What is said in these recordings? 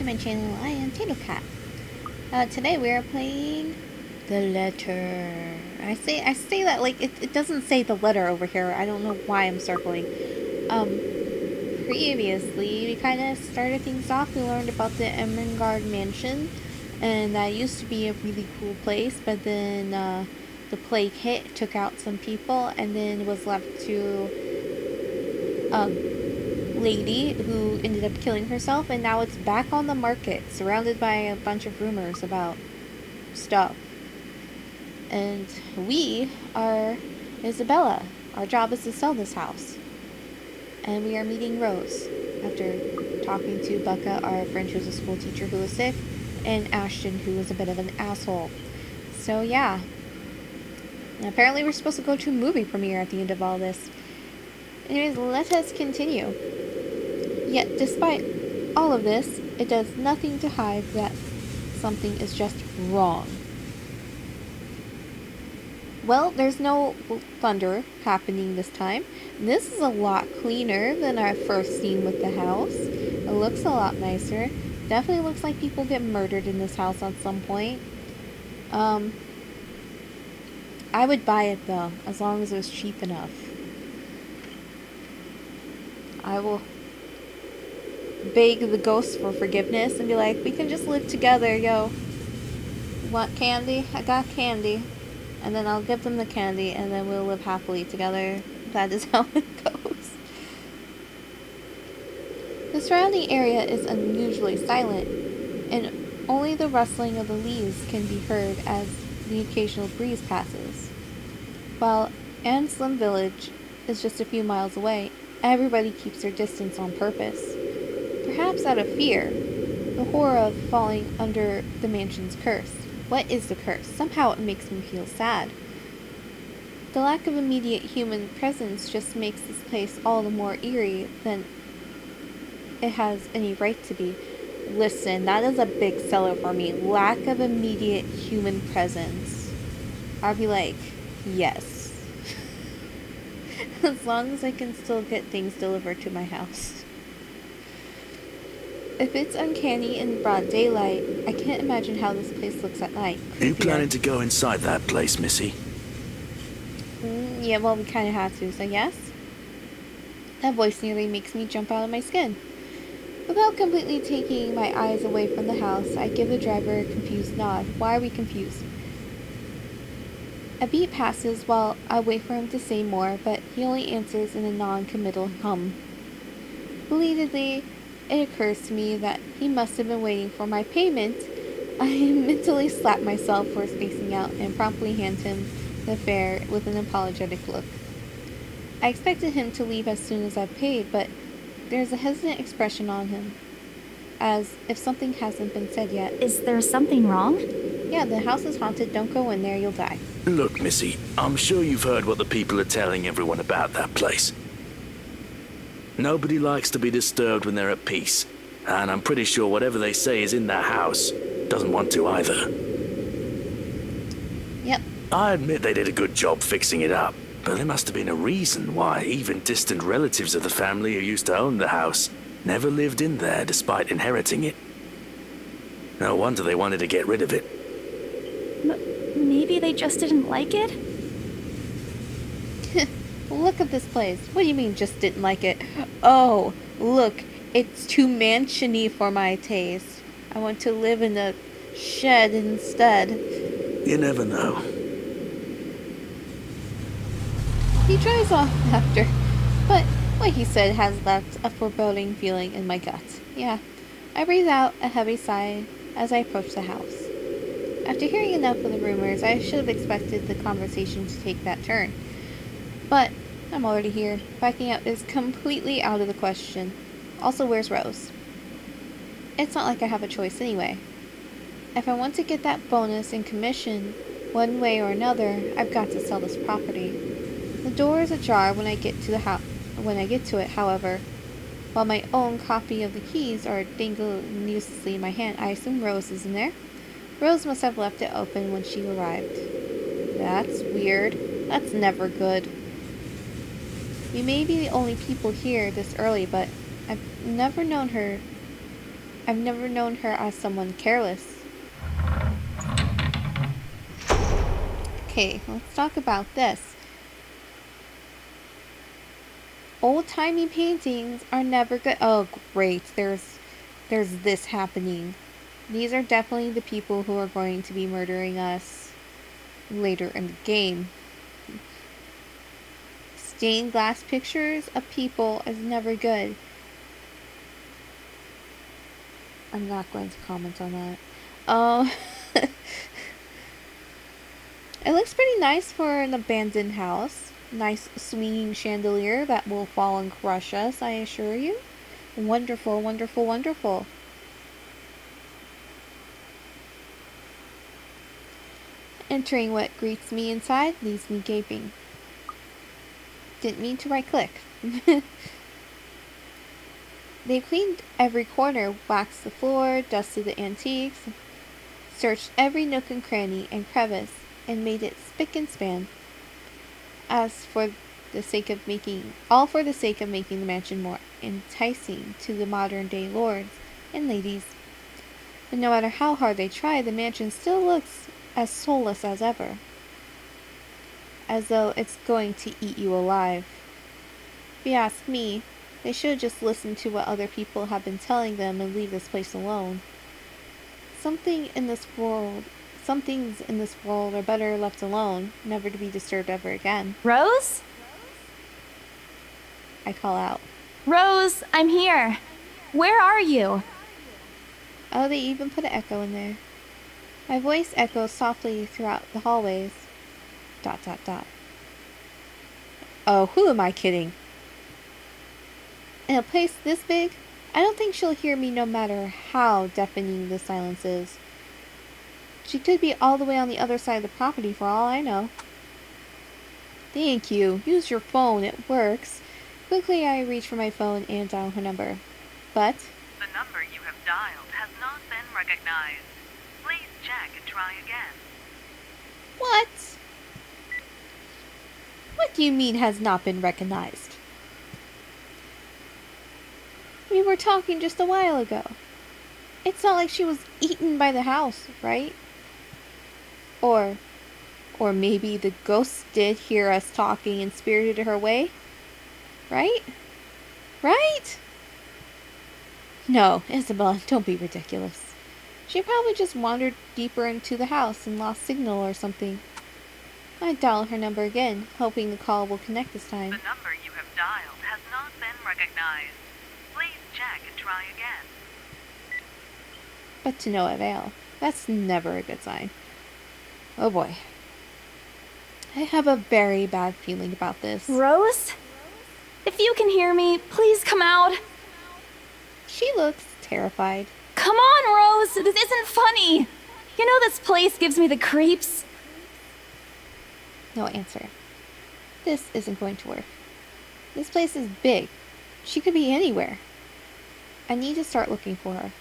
my channel. I am Tato Cat. Today we are playing the letter. I say that like it doesn't say the letter over here. I don't know why I'm circling. Previously we kind of started things off. We learned about the Ermengarde Mansion, and that used to be a really cool place. But then the plague hit, took out some people, and then was left to lady who ended up killing herself, and now it's back on the market, surrounded by a bunch of rumors about stuff. And we are Isabella. Our job is to sell this house. And we are meeting Rose after talking to Becca, our friend who's a school teacher who was sick, and Ashton, who was a bit of an asshole. So yeah. And apparently we're supposed to go to a movie premiere at the end of all this. Anyways, let us continue. Yet, despite all of this, it does nothing to hide that something is just wrong. Well, there's no thunder happening this time. This is a lot cleaner than our first scene with the house. It looks a lot nicer. Definitely looks like people get murdered in this house at some point. I would buy it though, as long as it was cheap enough. I will beg the ghosts for forgiveness and be like, we can just live together, yo. Want candy? I got candy. And then I'll give them the candy, and then we'll live happily together. That is how it goes. The surrounding area is unusually silent, and only the rustling of the leaves can be heard as the occasional breeze passes. While Anslem Village is just a few miles away, everybody keeps their distance on purpose. Perhaps out of fear, the horror of falling under the mansion's curse. What is the curse? Somehow it makes me feel sad. The lack of immediate human presence just makes this place all the more eerie than it has any right to be. Listen, that is a big seller for me. Lack of immediate human presence. I'll be like, yes. As long as I can still get things delivered to my house. If it's uncanny in broad daylight, I can't imagine how this place looks at night. Are you planning to go inside that place, Missy? Yeah, well, we kind of have to, so yes? That voice nearly makes me jump out of my skin. Without completely taking my eyes away from the house, I give the driver a confused nod. Why are we confused? A beat passes while I wait for him to say more, but he only answers in a non-committal hum. Belatedly, it occurs to me that he must have been waiting for my payment. I mentally slap myself for spacing out and promptly hand him the fare with an apologetic look. I expected him to leave as soon as I paid, but there's a hesitant expression on him, as if something hasn't been said yet. Is there something wrong? Yeah, the house is haunted. Don't go in there, you'll die. Look, Missy, I'm sure you've heard what the people are telling everyone about that place. Nobody likes to be disturbed when they're at peace, and I'm pretty sure whatever they say is in that house doesn't want to either. Yep. I admit they did a good job fixing it up, but there must have been a reason why even distant relatives of the family who used to own the house never lived in there despite inheriting it. No wonder they wanted to get rid of it. Maybe they just didn't like it? Look at this place. What do you mean just didn't like it? Oh, look, it's too mansion-y for my taste. I want to live in a shed instead. You never know. He drives off after, but what he said has left a foreboding feeling in my gut. Yeah, I breathe out a heavy sigh as I approach the house. After hearing enough of the rumors, I should have expected the conversation to take that turn. But I'm already here. Backing out is completely out of the question. Also, where's Rose? It's not like I have a choice anyway. If I want to get that bonus in commission, one way or another, I've got to sell this property. The door is ajar when I get to it, however. While my own copy of the keys are dangling uselessly in my hand, I assume Rose is in there. Rose must have left it open when she arrived. That's weird. That's never good. We may be the only people here this early, but I've never known her I've never known her as someone careless. Okay, let's talk about this. Old-timey paintings are never good. Oh, great. There's this happening. These are definitely the people who are going to be murdering us later in the game. Stained glass pictures of people is never good. I'm not going to comment on that. It looks pretty nice for an abandoned house. Nice swinging chandelier that will fall and crush us, I assure you. Wonderful, wonderful, wonderful. Entering what greets me inside leaves me gaping. Didn't mean to right click. They cleaned every corner, waxed the floor, dusted the antiques, searched every nook and cranny and crevice, and made it spick and span. All for the sake of making the mansion more enticing to the modern day lords and ladies. But no matter how hard they try, the mansion still looks as soulless as ever. As though it's going to eat you alive. If you ask me, they should just listen to what other people have been telling them and leave this place alone. Some things in this world are better left alone, never to be disturbed ever again. Rose? I call out. Rose, I'm here. Where are you? Oh, they even put an echo in there. My voice echoes softly throughout the hallways. ... Oh, who am I kidding? In a place this big, I don't think she'll hear me no matter how deafening the silence is. She could be all the way on the other side of the property for all I know. Thank you. Use your phone. It works. Quickly, I reach for my phone and dial her number. But the number you have dialed has not been recognized. Please check and try again. What? What do you mean has not been recognized? We were talking just a while ago. It's not like she was eaten by the house, right? Or maybe the ghost did hear us talking and spirited her away? Right? Right? No, Isabel, don't be ridiculous. She probably just wandered deeper into the house and lost signal or something. I dial her number again, hoping the call will connect this time. The number you have dialed has not been recognized. Please check and try again. But to no avail. That's never a good sign. Oh boy. I have a very bad feeling about this. Rose? If you can hear me, please come out. She looks terrified. Come on, Rose. This isn't funny. You know this place gives me the creeps. No answer. This isn't going to work. This place is big. She could be anywhere. I need to start looking for her.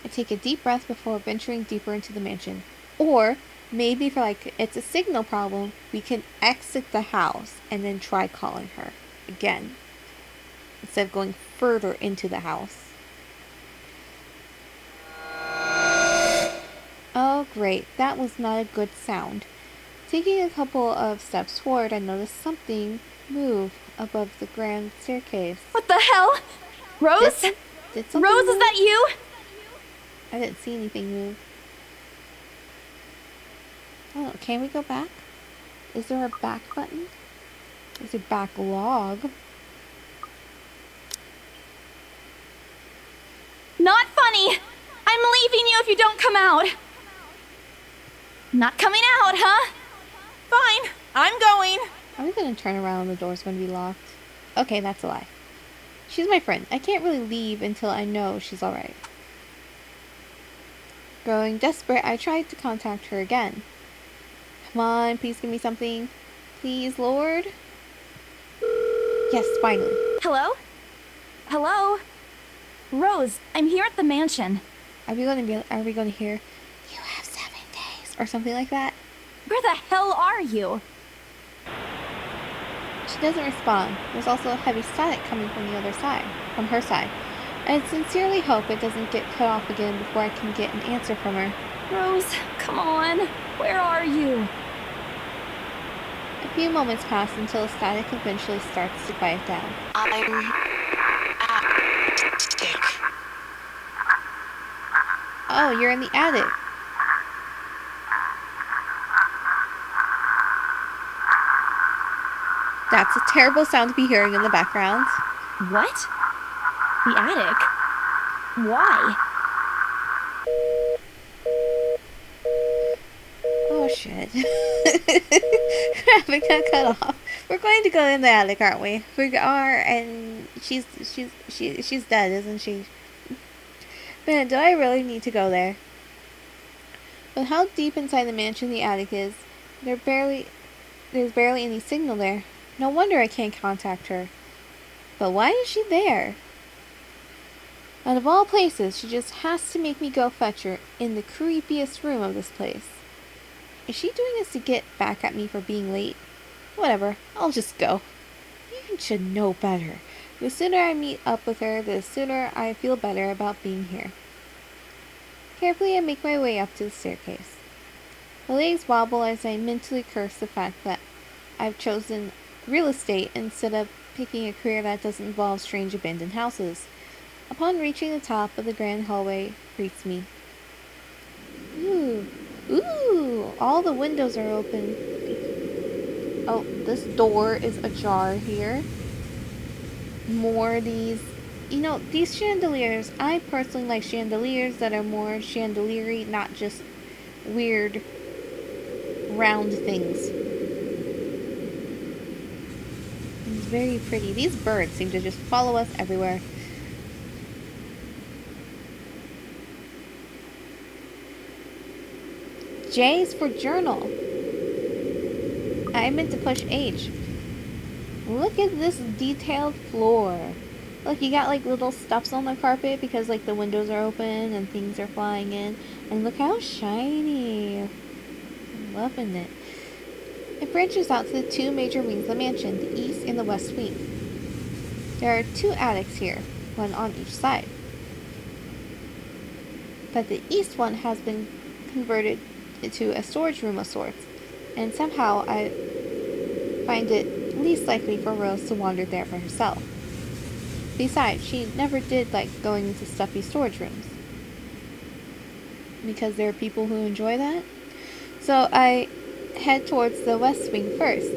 I take a deep breath before venturing deeper into the mansion. Or maybe if it's a signal problem, we can exit the house and then try calling her again, instead of going further into the house. Oh great, that was not a good sound. Taking a couple of steps forward, I noticed something move above the grand staircase. What the hell? Rose? Did something Rose, move? is that you? I didn't see anything move. Oh, can we go back? Is there a back button? There's a backlog. Not funny. I'm leaving you if you don't come out. Not coming out, huh? Fine, I'm going. Are we going to turn around and the door's going to be locked? Okay, that's a lie. She's my friend. I can't really leave until I know she's alright. Growing desperate, I tried to contact her again. Come on, please give me something. Please, Lord. Yes, finally. Hello? Hello? Rose, I'm here at the mansion. Are we going to hear, "You have 7 days," or something like that? Where the hell are you? She doesn't respond. There's also a heavy static coming from the other side, from her side. I sincerely hope it doesn't get cut off again before I can get an answer from her. Rose, come on. Where are you? A few moments pass until the static eventually starts to quiet down. I'm attic. Oh, you're in the attic. That's a terrible sound to be hearing in the background. What? The attic? Why? Oh shit. Traffic got cut off. We're going to go in the attic, aren't we? We are, and she's dead, isn't she? Man, do I really need to go there? But how deep inside the mansion the attic is, there's barely any signal there. No wonder I can't contact her. But why is she there? Out of all places, she just has to make me go fetch her in the creepiest room of this place. Is she doing this to get back at me for being late? Whatever, I'll just go. You should know better. The sooner I meet up with her, the sooner I feel better about being here. Carefully, I make my way up to the staircase. My legs wobble as I mentally curse the fact that I've chosen real estate instead of picking a career that doesn't involve strange abandoned houses. Upon reaching the top of the grand hallway greets me. Ooh, all the windows are open. Oh, this door is ajar here. More of these. You know, these chandeliers, I personally like chandeliers that are more chandelier-y, not just weird round things. It's very pretty. These birds seem to just follow us everywhere. J is for journal. I meant to push H. Look at this detailed floor. Look, you got like little stuffs on the carpet because like the windows are open and things are flying in. And look how shiny. I'm loving it. It branches out to the two major wings of the mansion, the east and the west wing. There are two attics here, one on each side. But the east one has been converted into a storage room of sorts, and somehow I find it least likely for Rose to wander there for herself. Besides, she never did like going into stuffy storage rooms. Because there are people who enjoy that. So I head towards the west wing first,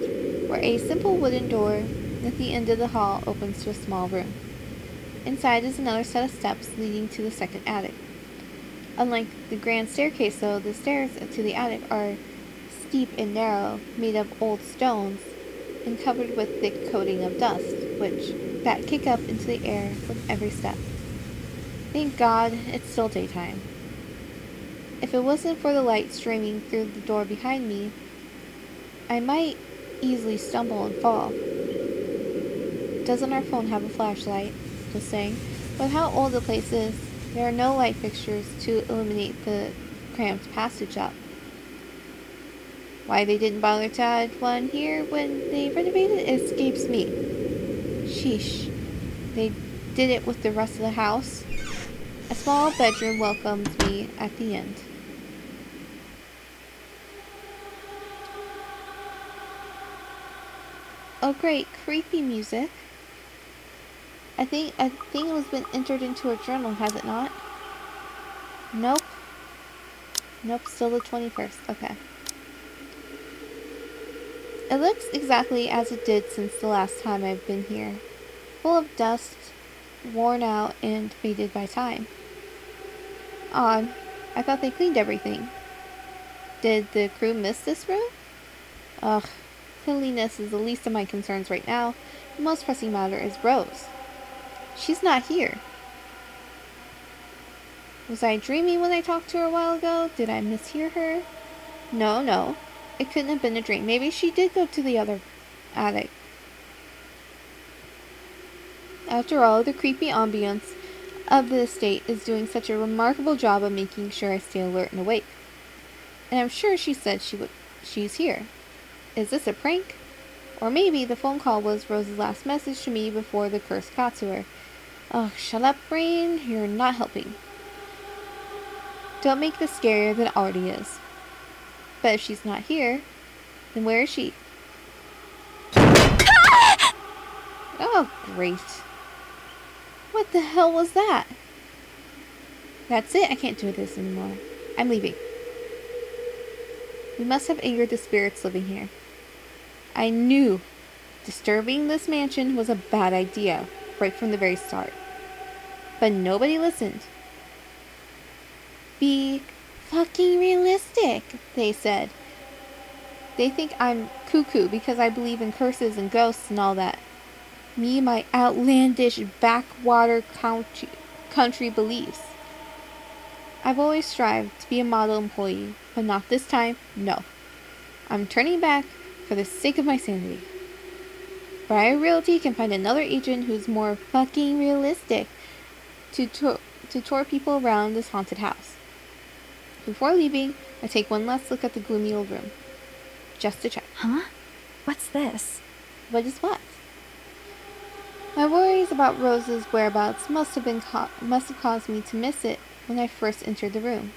where a simple wooden door at the end of the hall opens to a small room. Inside is another set of steps leading to the second attic. Unlike the grand staircase, though, the stairs to the attic are steep and narrow, made of old stones, and covered with thick coating of dust, that kick up into the air with every step. Thank God it's still daytime. If it wasn't for the light streaming through the door behind me, I might easily stumble and fall. Doesn't our phone have a flashlight? Just saying. With how old the place is, there are no light fixtures to illuminate the cramped passage up. Why they didn't bother to add one here when they renovated it escapes me. Sheesh. They did it with the rest of the house. A small bedroom welcomes me at the end. Oh great, creepy music. I think it was been entered into a journal, has it not? Nope. Nope, still the 21st. Okay. It looks exactly as it did since the last time I've been here. Full of dust, worn out, and faded by time. Odd. I thought they cleaned everything. Did the crew miss this room? Ugh. Cleanliness is the least of my concerns right now. The most pressing matter is Rose. She's not here. Was I dreaming when I talked to her a while ago? Did I mishear her? No. It couldn't have been a dream. Maybe she did go to the other attic. After all, the creepy ambience of the estate is doing such a remarkable job of making sure I stay alert and awake. And I'm sure she said she's here. Is this a prank? Or maybe the phone call was Rose's last message to me before the curse got to her. Oh, shut up, brain. You're not helping. Don't make this scarier than it already is. But if she's not here, then where is she? Oh, great. What the hell was that? That's it. I can't do this anymore. I'm leaving. We must have angered the spirits living here. I knew disturbing this mansion was a bad idea right from the very start. But nobody listened. Be fucking realistic, they said. They think I'm cuckoo because I believe in curses and ghosts and all that. Me, my outlandish backwater country beliefs. I've always strived to be a model employee, but not this time, no. I'm turning back for the sake of my sanity. Briar Realty can find another agent who's more fucking realistic to tour people around this haunted house. Before leaving, I take one last look at the gloomy old room. Just to check. Huh? What's this? What is what? My worries about Rose's whereabouts must have caused me to miss it when I first entered the room.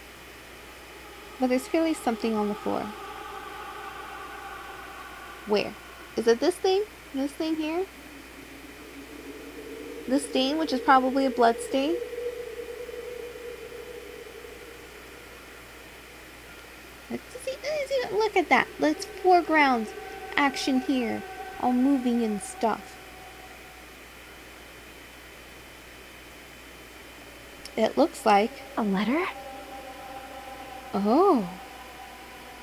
But there's clearly something on the floor. Where? Is it this thing? This thing here? This stain, which is probably a blood stain? Look at that. Let's foreground action here. All moving and stuff. It looks like... A letter? Oh.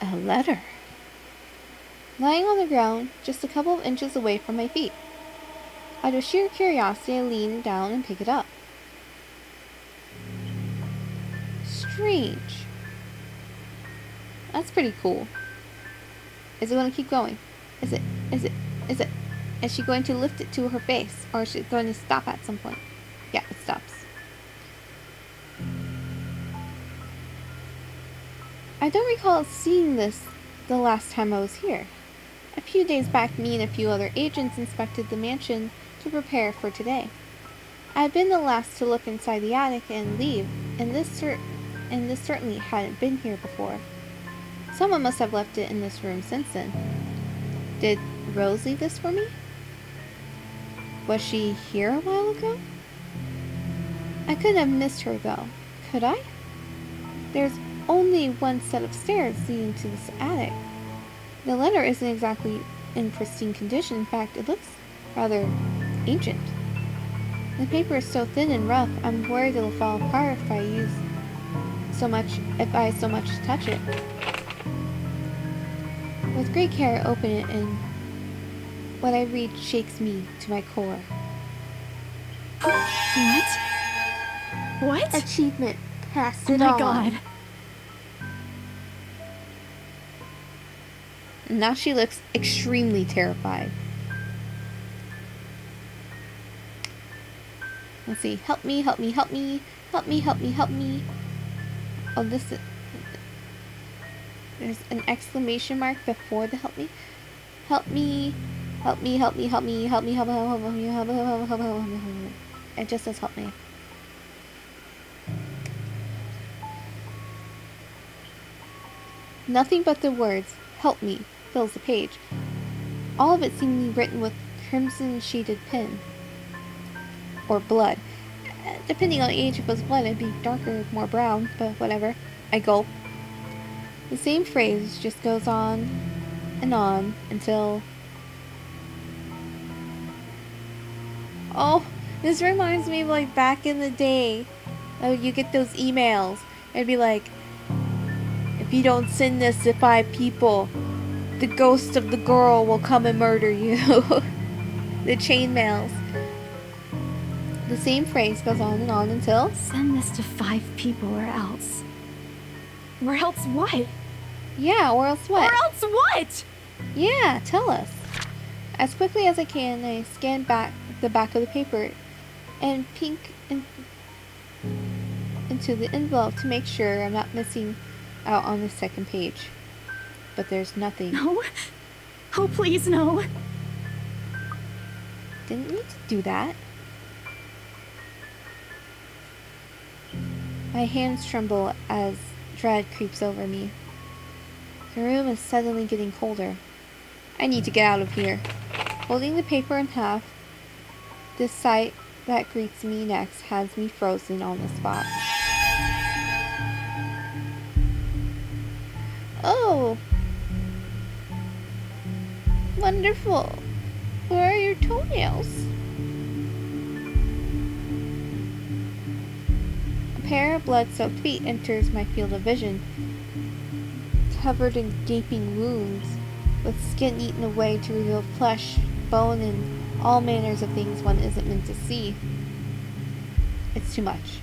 A letter. Lying on the ground, just a couple of inches away from my feet. Out of sheer curiosity, I lean down and pick it up. Strange. That's pretty cool. Is it going to keep going? Is it? Is she going to lift it to her face? Or is it going to stop at some point? Yeah, it stops. I don't recall seeing this the last time I was here. A few days back, me and a few other agents inspected the mansion to prepare for today. I had been the last to look inside the attic and leave, and this certainly hadn't been here before. Someone must have left it in this room since then. Did Rose leave this for me? Was she here a while ago? I couldn't have missed her though, could I? There's only one set of stairs leading to this attic. The letter isn't exactly in pristine condition. In fact, it looks rather ancient. The paper is so thin and rough, I'm worried it'll fall apart if I so much touch it. With great care, I open it, and what I read shakes me to my core. What? Achievement. Pass Oh it my on. god. Now she looks extremely terrified. Let's see. Help me, help me, help me. Help me, help me, help me. Oh, this is... There's an exclamation mark before the help me. Help me. Help me, help me, help me, help me, help me, help me, help me, help me, help me, help me, help me. It just says help me. Nothing but the words, help me, fills the page. All of it seemingly written with crimson shaded pen. Or blood. Depending on age, if it was blood, it'd be darker, more brown, but whatever. I gulp. The same phrase just goes on until... Oh, this reminds me of like back in the day. Oh, you get those emails. It'd be like, if you don't send this to 5 people, the ghost of the girl will come and murder you. The chain mails. The same phrase goes on until... Send this to 5 people or else. Or else what? Yeah, or else what? Or else what? Yeah, tell us. As quickly as I can, I scan back the back of the paper and peek into the envelope to make sure I'm not missing out on the second page. But there's nothing. No. Oh, please, no. Didn't need to do that. My hands tremble as dread creeps over me. The room is suddenly getting colder. I need to get out of here. Holding the paper in half, the sight that greets me next has me frozen on the spot. Oh! Wonderful! Where are your toenails? A pair of blood-soaked feet enters my field of vision, covered in gaping wounds, with skin eaten away to reveal flesh, bone, and all manners of things one isn't meant to see. It's too much.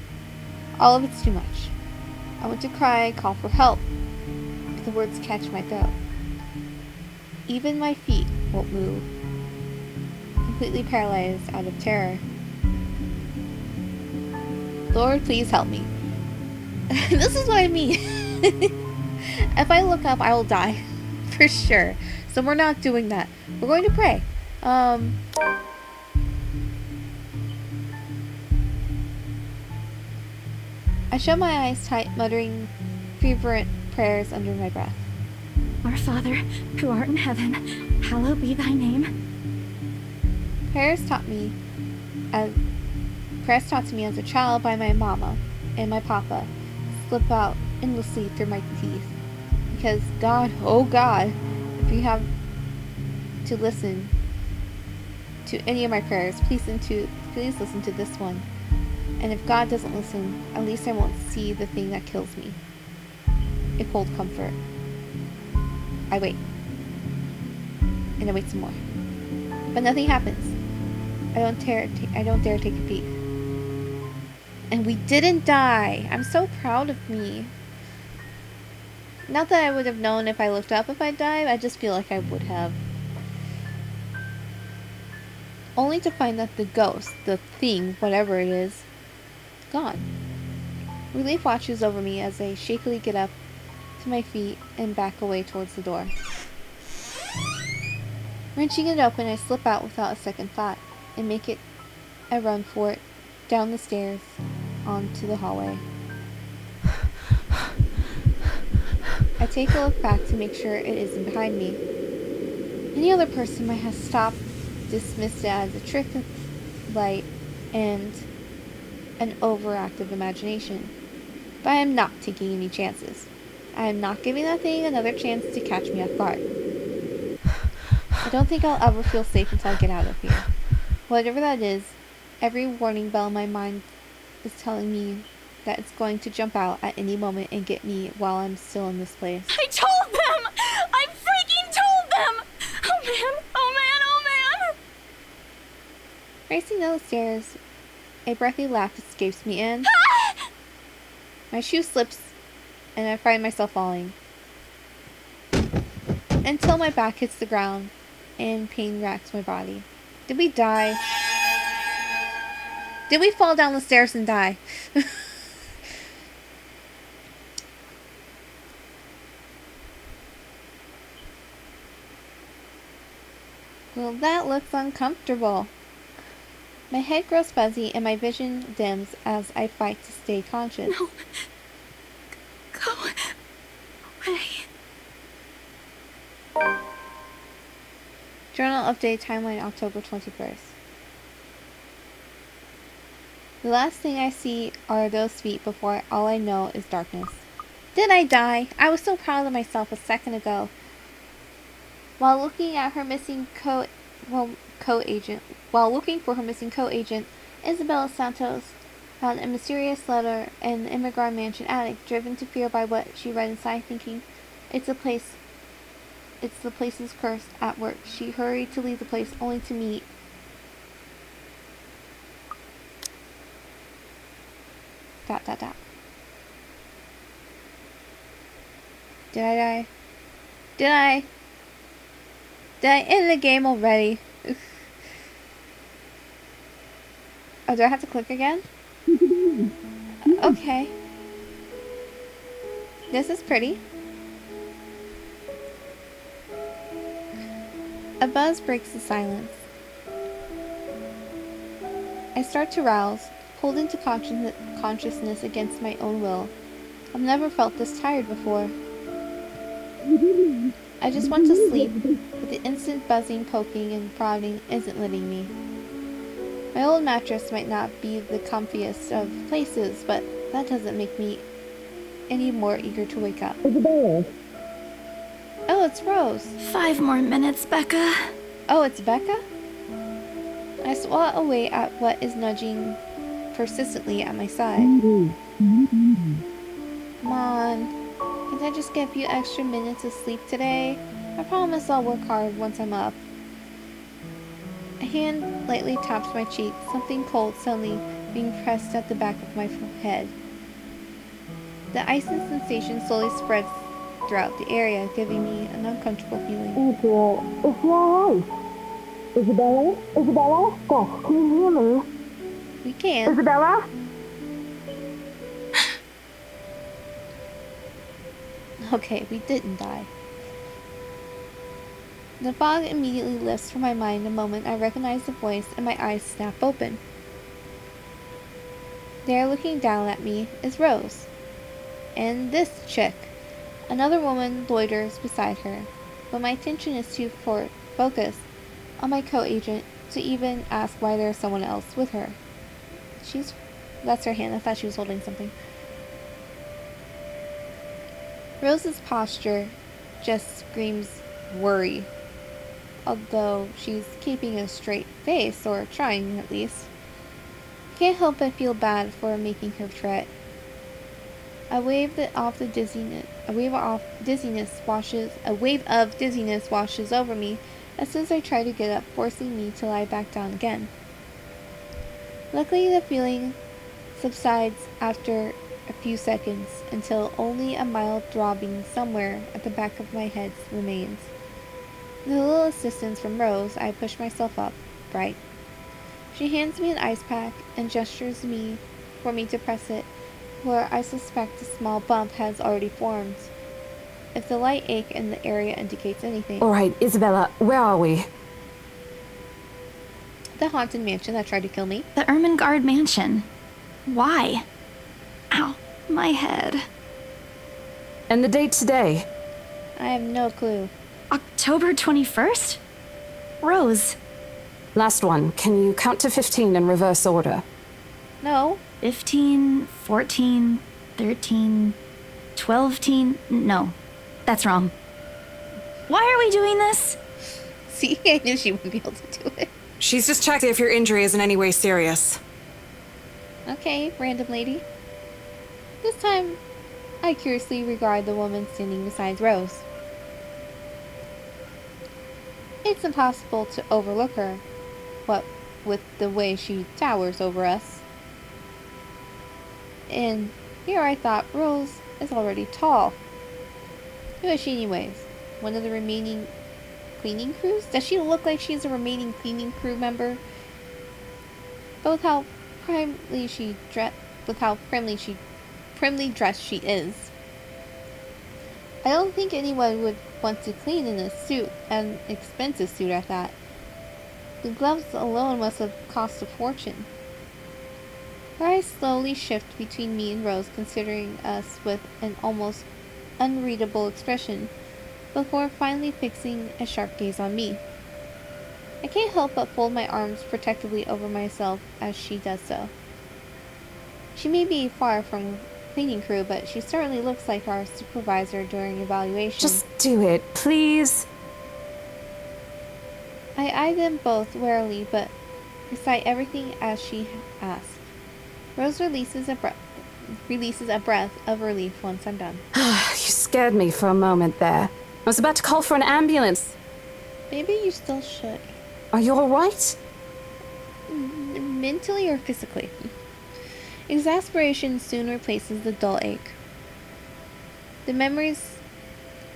All of it's too much. I want to cry, call for help, but the words catch my throat. Even my feet won't move, completely paralyzed out of terror. Lord, please help me. This is what I mean. If I look up, I will die. For sure. So we're not doing that. We're going to pray. I shut my eyes tight, muttering fervent prayers under my breath. Our Father, who art in heaven, hallowed be thy name. Prayers taught to me as a child by my mama and my papa slip out endlessly through my teeth. Because God, oh God, if you have to listen to any of my prayers, please listen to this one. And if God doesn't listen, at least I won't see the thing that kills me. A cold comfort. I wait. And I wait some more. But nothing happens. I don't dare take a peek. And we didn't die. I'm so proud of me. Not that I would have known if I looked up if I died, I just feel like I would have. Only to find that the ghost, the thing, whatever it is, gone. Relief watches over me as I shakily get up to my feet and back away towards the door. Wrenching it open, I slip out without a second thought and make it a run for it, down the stairs, onto the hallway. I take a look back to make sure it isn't behind me. Any other person might have stopped, dismissed it as a trick of light and an overactive imagination. But I am not taking any chances. I am not giving that thing another chance to catch me off guard. I don't think I'll ever feel safe until I get out of here. Whatever that is, every warning bell in my mind is telling me that it's going to jump out at any moment and get me while I'm still in this place. I told them! I freaking told them! Oh man, oh man, oh man! Racing down the stairs, a breathy laugh escapes me and my shoe slips and I find myself falling. Until my back hits the ground and pain racks my body. Did we die? Did we fall down the stairs and die? Well, that looks uncomfortable. My head grows fuzzy and my vision dims as I fight to stay conscious. No. Go away. Journal update timeline October 21st. The last thing I see are those feet before all I know is darkness. Did I die? I was so proud of myself a second ago. While looking for her missing co-agent, Isabella Santos found a mysterious letter in the Ermengarde Mansion attic, driven to fear by what she read inside, thinking it's the place's curse at work. She hurried to leave the place only to meet Did I die? Did I end the game already? Oh, do I have to click again? Okay. This is pretty. A buzz breaks the silence. I start to rouse, pulled into consciousness against my own will. I've never felt this tired before. I just want to sleep, but the instant buzzing, poking, and prodding isn't letting me. My old mattress might not be the comfiest of places, but that doesn't make me any more eager to wake up. Oh, it's Rose. 5 more minutes, Becca. Oh, it's Becca? I swat away at what is nudging persistently at my side. Come on. Can't I just get a few extra minutes of sleep today? I promise I'll work hard once I'm up. A hand lightly taps my cheek, something cold suddenly being pressed at the back of my head. The icy sensation slowly spreads throughout the area, giving me an uncomfortable feeling. April, is you alright? Isabella? Isabella? Gosh, can you hear me? We can. Isabella? Okay, we didn't die. The fog immediately lifts from my mind the moment I recognize the voice and my eyes snap open. There, looking down at me, is Rose. And this chick. Another woman loiters beside her, but my attention is too focused on my co-agent to even ask why there's someone else with her. That's her hand. I thought she was holding something. Rose's posture just screams worry, although she's keeping a straight face, or trying at least. Can't help but feel bad for making her fret. A wave of dizziness washes over me as soon as I try to get up, forcing me to lie back down again. Luckily, the feeling subsides after a few seconds until only a mild throbbing somewhere at the back of my head remains. With a little assistance from Rose, I push myself up, right. She hands me an ice pack and gestures for me to press it, where I suspect a small bump has already formed, if the light ache in the area indicates anything. Alright, Isabella, where are we? The haunted mansion that tried to kill me. The Ermengarde Mansion. Why? Ow, my head. And the date today? I have no clue. October 21st? Rose. Last one. Can you count to 15 in reverse order? No. 15, 14, 13, 12, no, that's wrong. Why are we doing this? See, I knew she wouldn't be able to do it. She's just checked if your injury is in any way serious. Okay, random lady. This time, I curiously regard the woman standing beside Rose. It's impossible to overlook her, what with the way she towers over us. And here I thought Rose is already tall. Who is she anyways? One of the remaining cleaning crews? Does she look like she's a remaining cleaning crew member? But with how primly dressed she is, I don't think anyone would want to clean in a suit, an expensive suit at that. The gloves alone must have cost a fortune. Her eyes slowly shift between me and Rose, considering us with an almost unreadable expression, before finally fixing a sharp gaze on me. I can't help but fold my arms protectively over myself as she does so. She may be far from cleaning crew, but she certainly looks like our supervisor during evaluation. Just do it, please. I eye them both warily, but recite everything as she asks. Rose releases a breath of relief once I'm done. You scared me for a moment there. I was about to call for an ambulance. Maybe you still should. Are you alright? Mentally or physically. Exasperation soon replaces the dull ache. The memory's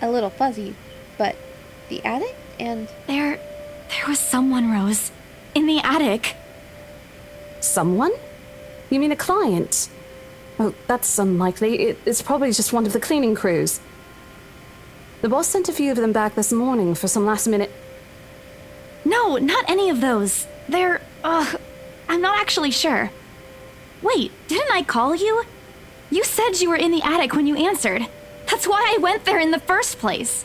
a little fuzzy, but the attic and... There was someone, Rose. In the attic. Someone? You mean a client? Oh, that's unlikely. It's probably just one of the cleaning crews. The boss sent a few of them back this morning for some last-minute... No, not any of those. I'm not actually sure. Wait, didn't I call you? You said you were in the attic when you answered. That's why I went there in the first place.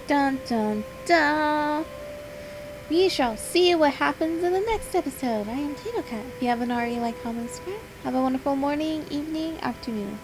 Dun dun dun. We shall see what happens in the next episode. I am Tato Cat. If you haven't already, like, comment, subscribe. Have a wonderful morning, evening, afternoon.